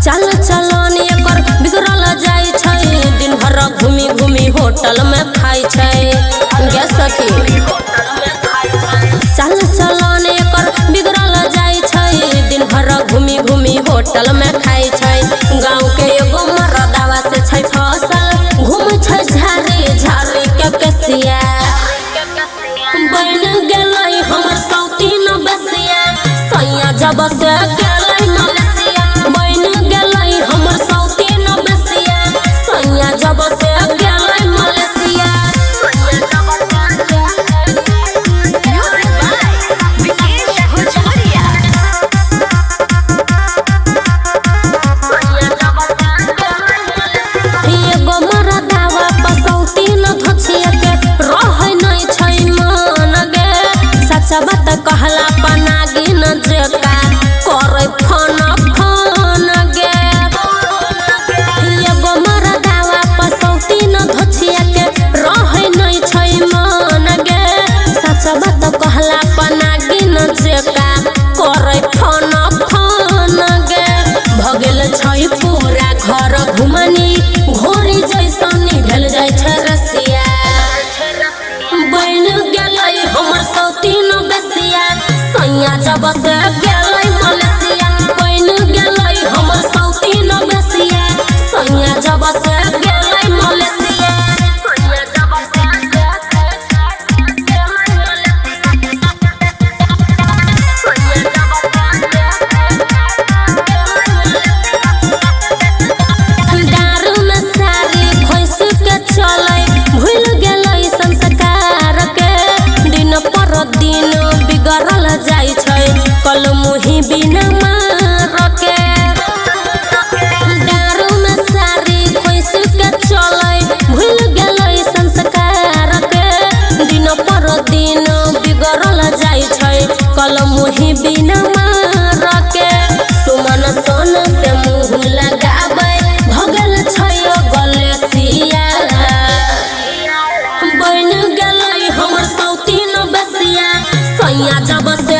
चल चलन एकर बिगड़ल जाय छै, दिन भर घूमी घूमी होटल में खाई छै गे सखी। चल चलन एकर बिगड़ल जाय छै, दिन भर घूमी घूमी होटल में खाई छै। गाँव के एगो मरदावा से छै फसल, घूम छै झाड़ी झाड़ी के कसिया। बन गेलै हमर सौतीन बसिया, सैया जब से गेलै मलसिया। बन गेलै हमर सौतीन बसिया, सैया जब से गेलै मलसिया। एगो मरदावा पसौतीन धोछिया के रहै नै छै मन गे। सच बात कहला पनागिन जेका करे फोन फोन गे। एगो मरदावा पसौतीन धोछिया के रहै नै छै मन गे। सच बात कहला पनागिन जेका करे फोन फोन गे। भगेल छै पूरा घर घुमनी, घोड़ी जैसनी भेल जाय छै रसिया। बन गेलै हमर सौतीन बसिया, सैया जब से गेलै मलसिया। बन गेलै हमर सौतीन बसिया, सैया जब से गेलै मलसिया। दारू में सारी खोस के चलै, भूल गेलै संस्कार के। दिन पर दिन बिगड़ल जाय छै, कल मुही बिना मार के। दारू में सारी खोस के चलै, भूल गेलै संस्कार के। दिन पर दिन बिगड़ल जाय छै, कल मुही बिना मार के। सुमन सोन से मुँह लगाबै, भगल छै गलसिया। बन गेलै हमर सौतीन बसिया, सैया जब से